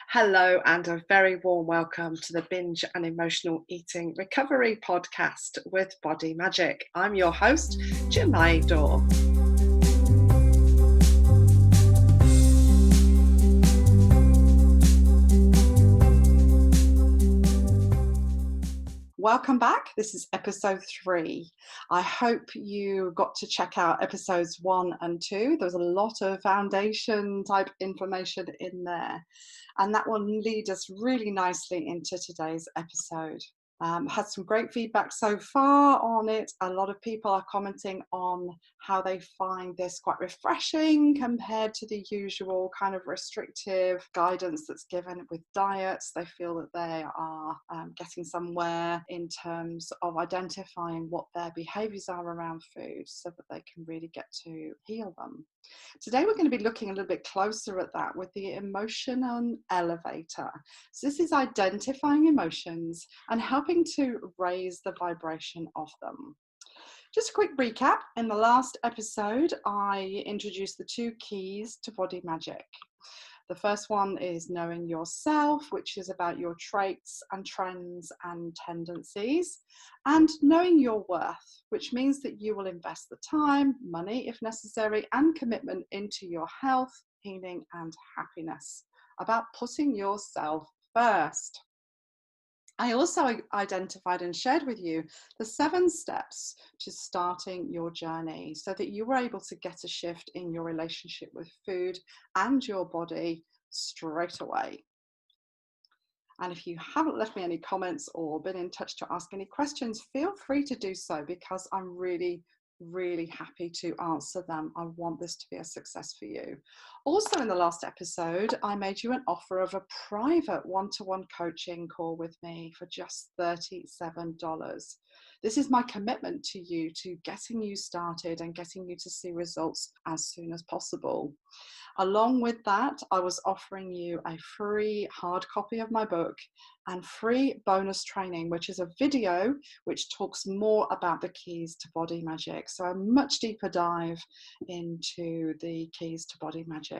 Hello, and a very warm welcome to the Binge and Emotional Eating Recovery Podcast with Bodymagic. I'm your host, Jemai Dore. Welcome back. This is episode 3. I hope you got to check out episodes 1 and 2. There's a lot of foundation type information in there. And that will lead us really nicely into today's episode. Had some great feedback so far on it. A lot of people are commenting on how they find this quite refreshing compared to the usual kind of restrictive guidance that's given with diets. They feel that they are getting somewhere in terms of identifying what their behaviors are around food so that they can really get to heal them. Today we're going to be looking a little bit closer at that with the emotional elevator. So this is identifying emotions and helping to raise the vibration of them. Just a quick recap. In the last episode, I introduced the 2 keys to Bodymagic. The first one is knowing yourself, which is about your traits and trends and tendencies, and knowing your worth, which means that you will invest the time, money if necessary, and commitment into your health, healing, and happiness. About putting yourself first. I also identified and shared with you the 7 steps to starting your journey so that you were able to get a shift in your relationship with food and your body straight away. And if you haven't left me any comments or been in touch to ask any questions, feel free to do so because I'm really happy to answer them. I want this to be a success for you. Also, in the last episode, I made you an offer of a private one-to-one coaching call with me for just $37. This is my commitment to you, to getting you started and getting you to see results as soon as possible. Along with that, I was offering you a free hard copy of my book and free bonus training, which is a video which talks more about the keys to Bodymagic. So a much deeper dive into the keys to Bodymagic.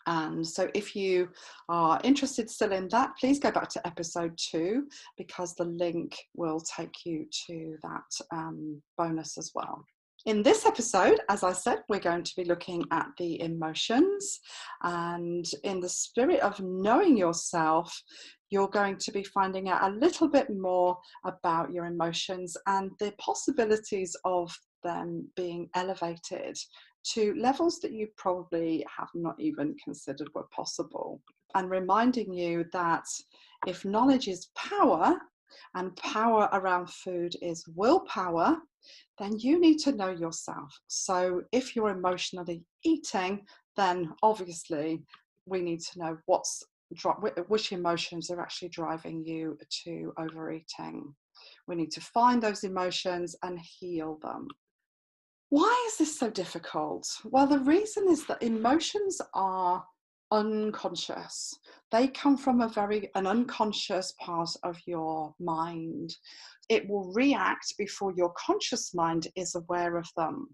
And so if you are interested still in that, please go back to episode 2 because the link will take you to that bonus as well. In this episode, as I said, we're going to be looking at the emotions, and in the spirit of knowing yourself, you're going to be finding out a little bit more about your emotions and the possibilities of them being elevated to levels that you probably have not even considered were possible. And reminding you that if knowledge is power, and power around food is willpower, then you need to know yourself. So if you're emotionally eating, then obviously we need to know which emotions are actually driving you to overeating. We need to find those emotions and heal them. Why is this so difficult? Well, the reason is that emotions are unconscious. They come from an unconscious part of your mind. It will react before your conscious mind is aware of them.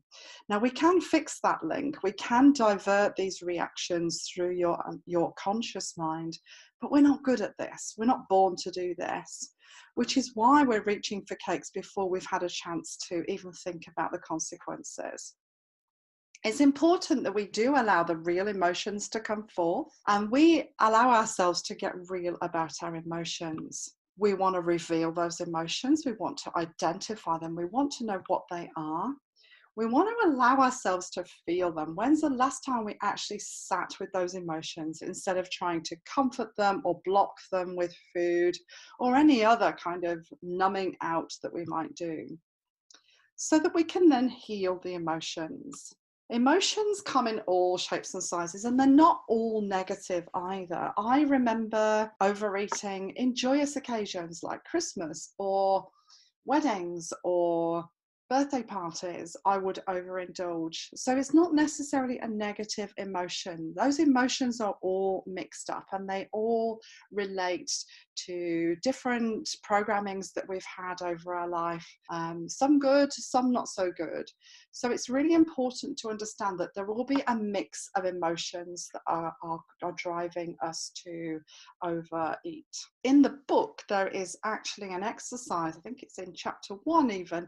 Now, we can fix that link. We can divert these reactions through your conscious mind, but we're not good at this. We're not born to do this, which is why we're reaching for cakes before we've had a chance to even think about the consequences. It's important that we do allow the real emotions to come forth and we allow ourselves to get real about our emotions. We want to reveal those emotions. We want to identify them. We want to know what they are. We want to allow ourselves to feel them. When's the last time we actually sat with those emotions instead of trying to comfort them or block them with food or any other kind of numbing out that we might do, so that we can then heal the emotions? Emotions come in all shapes and sizes, and they're not all negative either. I remember overeating in joyous occasions like Christmas or weddings or birthday parties. I would overindulge. So it's not necessarily a negative emotion. Those emotions are all mixed up and they all relate to different programmings that we've had over our life, some good, some not so good. So it's really important to understand that there will be a mix of emotions that are driving us to overeat. In the book, there is actually an exercise, I think it's in chapter 1 even,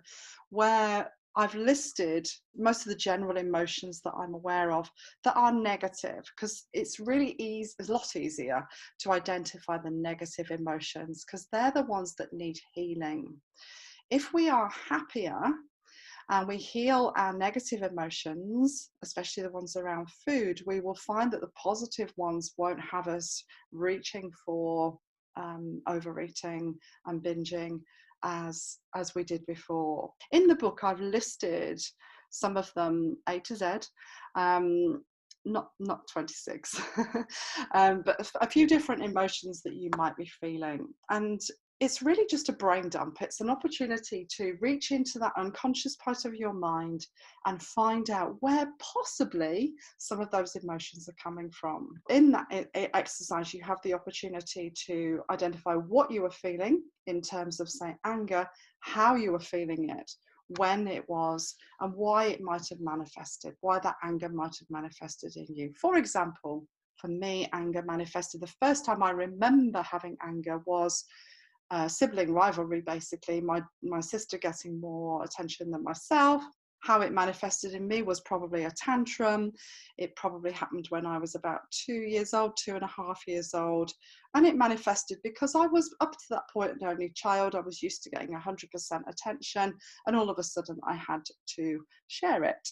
where I've listed most of the general emotions that I'm aware of that are negative, because it's really it's a lot easier to identify the negative emotions, because they're the ones that need healing. If we are happier and we heal our negative emotions, especially the ones around food, we will find that the positive ones won't have us reaching for overeating and binging as we did before. In the book, I've listed some of them A to Z, not 26, but a few different emotions that you might be feeling. And it's really just a brain dump. It's an opportunity to reach into that unconscious part of your mind and find out where possibly some of those emotions are coming from. In that exercise, you have the opportunity to identify what you are feeling in terms of, say, anger, how you were feeling it, when it was, and why it might have manifested, why that anger might have manifested in you. For example, for me, anger manifested, the first time I remember having anger was sibling rivalry, basically. My sister getting more attention than myself. How it manifested in me was probably a tantrum. It probably happened when I was about 2 years old, 2.5 years old. And it manifested because I was, up to that point, an only child. I was used to getting 100% attention, and all of a sudden I had to share it.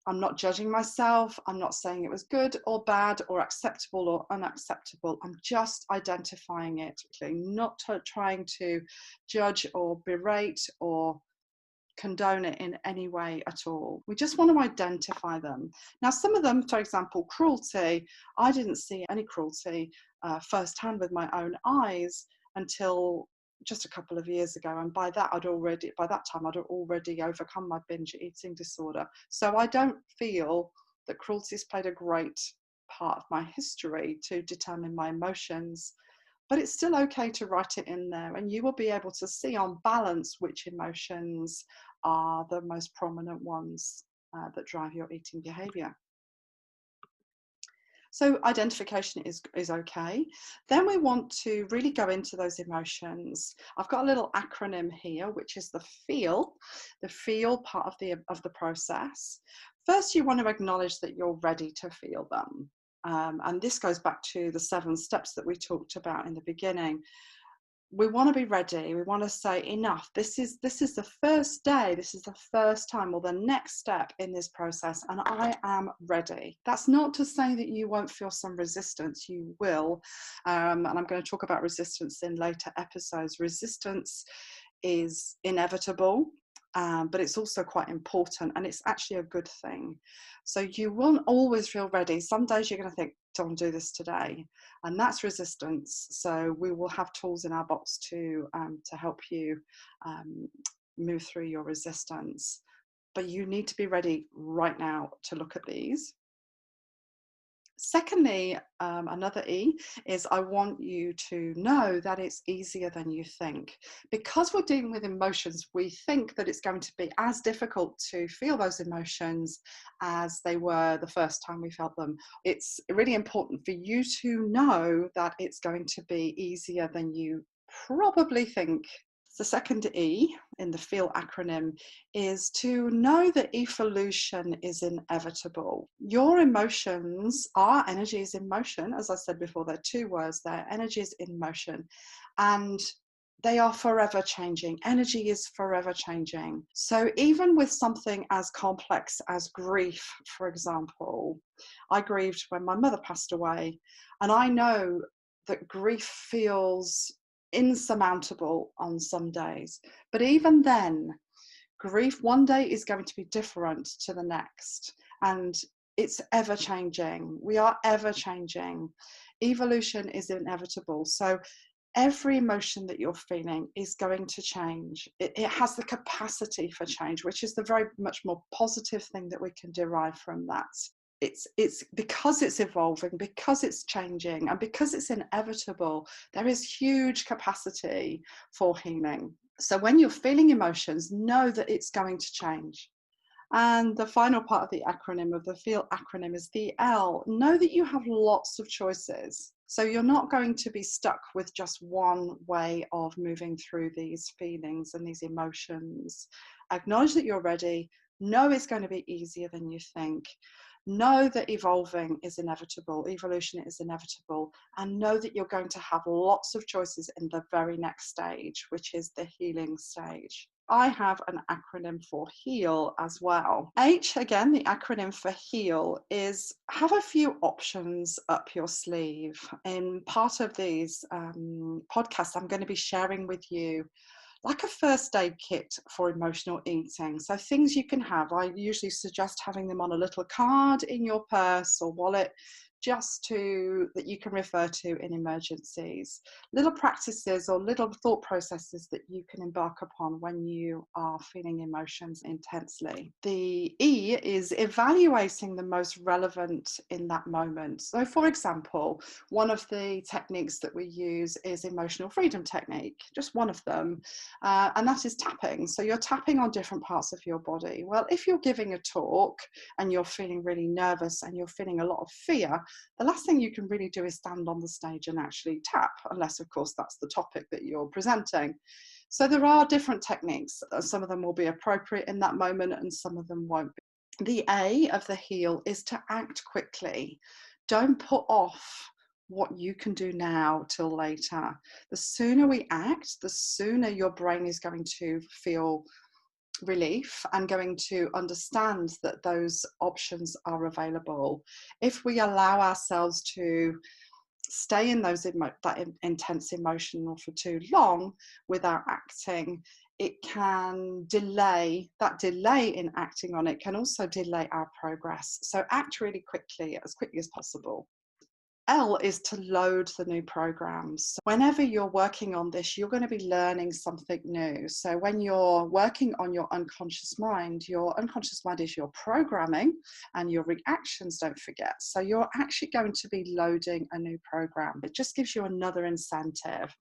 I'm not judging myself. I'm not saying it was good or bad or acceptable or unacceptable. I'm just identifying it, not trying to judge or berate or condone it in any way at all. We just want to identify them. Now, some of them, for example, cruelty, I didn't see any cruelty firsthand with my own eyes until just a couple of years ago, and by that time I'd already overcome my binge eating disorder. So I don't feel that cruelty has played a great part of my history to determine my emotions, but it's still okay to write it in there, and you will be able to see on balance which emotions are the most prominent ones that drive your eating behavior. So identification is okay. Then we want to really go into those emotions. I've got a little acronym here, which is the feel part of the process. First, you want to acknowledge that you're ready to feel them. And this goes back to the 7 steps that we talked about in the beginning. We want to be ready. We want to say, enough. This is the first day. This is the first time, or the next step in this process, and I am ready. That's not to say that you won't feel some resistance. You will, and I'm going to talk about resistance in later episodes. Resistance is inevitable, but it's also quite important, and it's actually a good thing. So you won't always feel ready. Some days you're going to think, don't do this today, and that's resistance. So we will have tools in our box to help you move through your resistance, but you need to be ready right now to look at these. Secondly, another E is I want you to know that it's easier than you think. Because we're dealing with emotions, we think that it's going to be as difficult to feel those emotions as they were the first time we felt them. It's really important for you to know that it's going to be easier than you probably think. The second E in the FEEL acronym is to know that evolution is inevitable. Your emotions are energies in motion. As I said before, they're 2 words. They're energies in motion, and they are forever changing. Energy is forever changing. So even with something as complex as grief, for example, I grieved when my mother passed away, and I know that grief feels insurmountable on some days. But even then, grief one day is going to be different to the next, and it's ever changing. We are ever changing. Evolution is inevitable. So every emotion that you're feeling is going to change. It has the capacity for change, which is the very much more positive thing that we can derive from that. it's because it's evolving, because it's changing, and because it's inevitable, there is huge capacity for healing. So when you're feeling emotions, know that it's going to change. And the final part of the acronym, of the FEEL acronym, is the L. Know that you have lots of choices. So you're not going to be stuck with just one way of moving through these feelings and these emotions. Acknowledge that you're ready. Know it's going to be easier than you think. Know that evolving is inevitable, evolution is inevitable, and know that you're going to have lots of choices in the very next stage, which is the healing stage. I have an acronym for HEAL as well. H, again, the acronym for HEAL, is have a few options up your sleeve. In part of these podcasts, I'm going to be sharing with you like a first aid kit for emotional eating. So things you can have. I usually suggest having them on a little card in your purse or wallet, just that you can refer to in emergencies. Little practices or little thought processes that you can embark upon when you are feeling emotions intensely. The E is evaluating the most relevant in that moment. So for example, one of the techniques that we use is emotional freedom technique, just one of them, and that is tapping. So you're tapping on different parts of your body. Well, if you're giving a talk and you're feeling really nervous and you're feeling a lot of fear, the last thing you can really do is stand on the stage and actually tap, unless of course that's the topic that you're presenting. So there are different techniques. Some of them will be appropriate in that moment and some of them won't be. The A of the HEAL is to act quickly. Don't put off what you can do now till later. The sooner we act, the sooner your brain is going to feel relief and going to understand that those options are available. If we allow ourselves to stay in that intense emotion for too long without acting, it can delay. That delay in acting on it can also delay our progress. So act really quickly, as quickly as possible. L is to load the new programs. So whenever you're working on this, you're going to be learning something new. So when you're working on your unconscious mind is your programming and your reactions, don't forget. So you're actually going to be loading a new program. It just gives you another incentive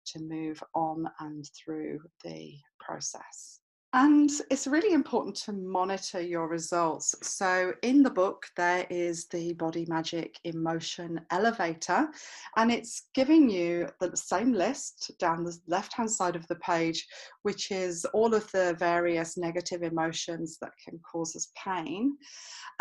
to move on and through the process. And it's really important to monitor your results. So in the book, there is the bodymagic emotion elevator, and it's giving you the same list down the left-hand side of the page, which is all of the various negative emotions that can cause us pain,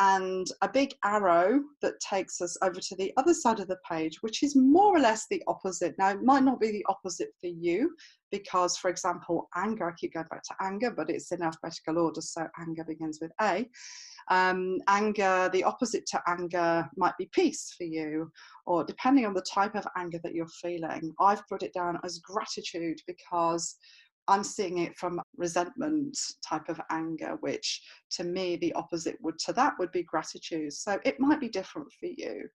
and a big arrow that takes us over to the other side of the page, which is more or less the opposite. Now, it might not be the opposite for you, because, for example, anger, I keep going back to anger, but it's in alphabetical order, so anger begins with A. Anger, the opposite to anger might be peace for you, or depending on the type of anger that you're feeling. I've put it down as gratitude because I'm seeing it from resentment type of anger, which to me, the opposite to that would be gratitude. So it might be different for you.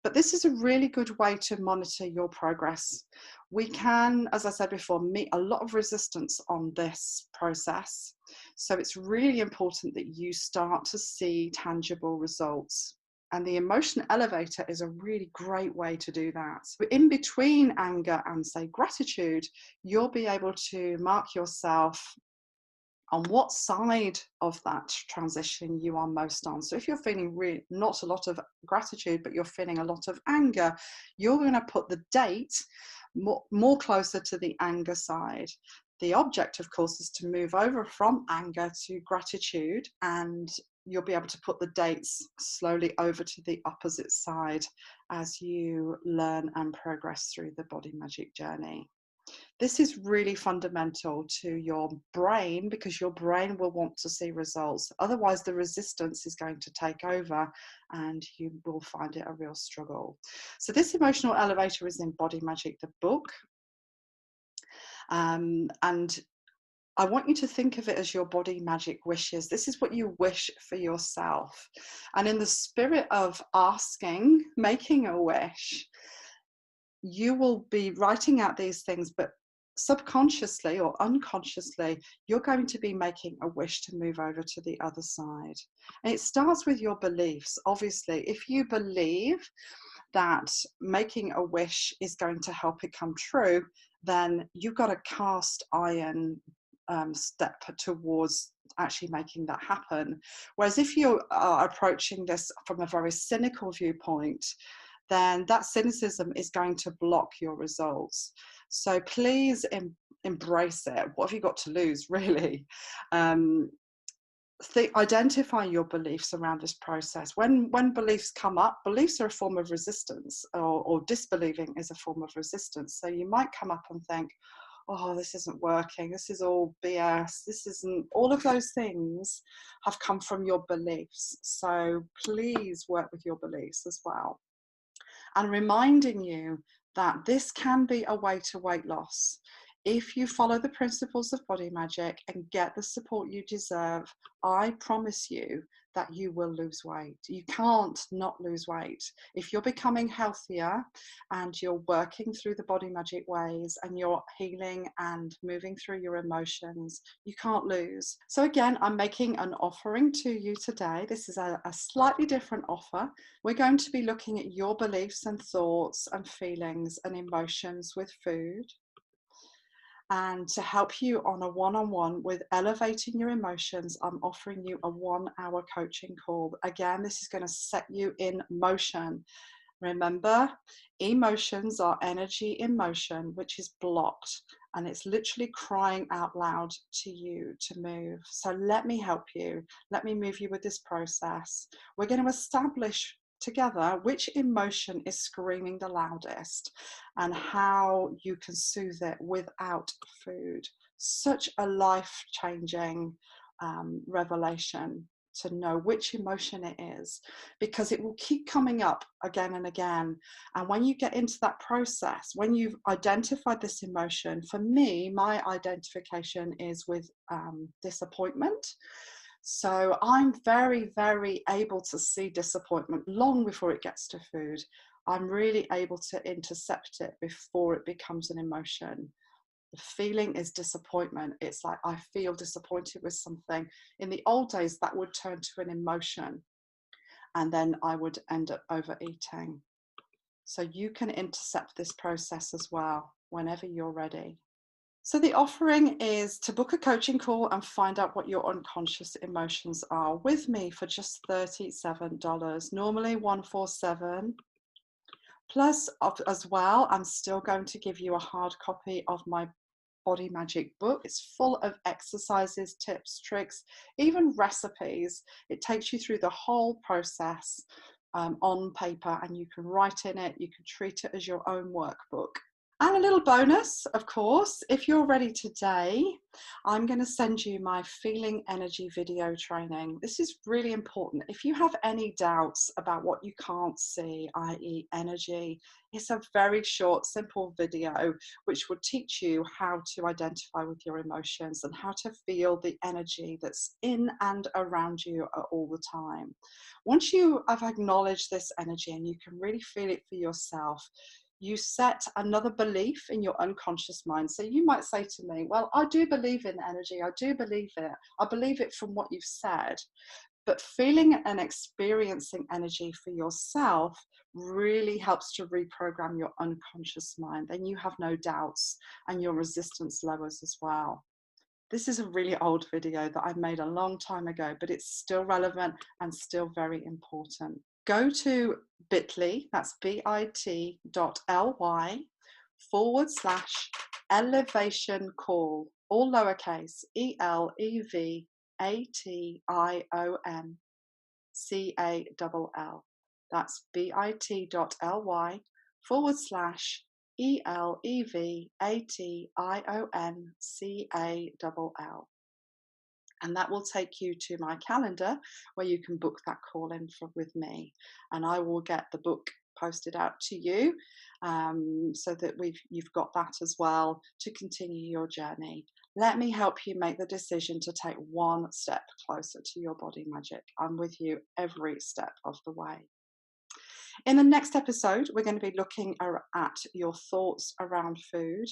But this is a really good way to monitor your progress. We can, as I said before, meet a lot of resistance on this process. So it's really important that you start to see tangible results. And the emotion elevator is a really great way to do that. In between anger and, say, gratitude, you'll be able to mark yourself on what side of that transition you are most on. So if you're feeling really not a lot of gratitude, but you're feeling a lot of anger, you're going to put the date more closer to the anger side. The object, of course, is to move over from anger to gratitude, and you'll be able to put the dates slowly over to the opposite side as you learn and progress through the body magic journey. This is really fundamental to your brain, because your brain will want to see results. Otherwise, the resistance is going to take over and you will find it a real struggle. So this emotional elevator is in Body Magic, the book. And I want you to think of it as your body magic wishes. This is what you wish for yourself. And in the spirit of asking, making a wish, you will be writing out these things, but subconsciously or unconsciously, you're going to be making a wish to move over to the other side. And it starts with your beliefs. Obviously, if you believe that making a wish is going to help it come true, then you've got a cast iron step towards actually making that happen. Whereas if you are approaching this from a very cynical viewpoint, then that cynicism is going to block your results. So please embrace it. What have you got to lose, really? Identify your beliefs around this process. When beliefs come up, beliefs are a form of resistance, or disbelieving is a form of resistance. So you might come up and think, oh, this isn't working, this is all BS, this isn't, all of those things have come from your beliefs. So please work with your beliefs as well. And reminding you that this can be a way to weight loss. If you follow the principles of body magic and get the support you deserve, I promise you that you will lose weight. You can't not lose weight. If you're becoming healthier and you're working through the body magic ways and you're healing and moving through your emotions, you can't lose. So again, I'm making an offering to you today. This is a slightly different offer. We're going to be looking at your beliefs and thoughts and feelings and emotions with food. And to help you on a one-on-one with elevating your emotions, I'm offering you a 1-hour coaching call. Again, this is going to set you in motion. Remember, emotions are energy in motion, which is blocked, and it's literally crying out loud to you to move. So let me help you. Let me move you with this process. We're going to establish together which emotion is screaming the loudest and how you can soothe it without food. Such a life-changing revelation to know which emotion it is, because it will keep coming up again and again. And when you get into that process, when you've identified this emotion, for me, my identification is with disappointment. So I'm very, very able to see disappointment long before it gets to food. I'm really able to intercept it before it becomes an emotion. The feeling is disappointment. It's like I feel disappointed with something. In the old days, that would turn to an emotion, and then I would end up overeating. So you can intercept this process as well whenever you're ready. So the offering is to book a coaching call and find out what your unconscious emotions are with me for just $37. Normally $147. Plus, as well, I'm still going to give you a hard copy of my Body Magic book. It's full of exercises, tips, tricks, even recipes. It takes you through the whole process on paper, and you can write in it. You can treat it as your own workbook. And a little bonus, of course, if you're ready today, I'm going to send you my Feeling Energy video training. This is really important. If you have any doubts about what you can't see, i.e. energy, it's a very short, simple video which will teach you how to identify with your emotions and how to feel the energy that's in and around you all the time. Once you have acknowledged this energy and you can really feel it for yourself, you set another belief in your unconscious mind. So you might say to me, well, I do believe in energy. I do believe it. I believe it from what you've said. But feeling and experiencing energy for yourself really helps to reprogram your unconscious mind. Then you have no doubts and your resistance lowers as well. This is a really old video that I made a long time ago, but it's still relevant and still very important. Go to bit.ly, that's bit.ly/elevation call, all lowercase, ELEVATIONCALL. That's bit.ly/ELEVATIONCALL. And that will take you to my calendar where you can book that call in with me. And I will get the book posted out to you so that you've got that as well to continue your journey. Let me help you make the decision to take one step closer to your body magic. I'm with you every step of the way. In the next episode, we're going to be looking at your thoughts around food,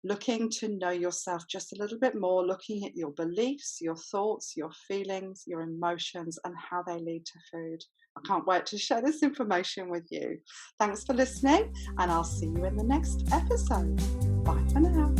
looking to know yourself just a little bit more, looking at your beliefs, your thoughts, your feelings, your emotions, and how they lead to food. I can't wait to share this information with you. Thanks for listening, and I'll see you in the next episode. Bye for now.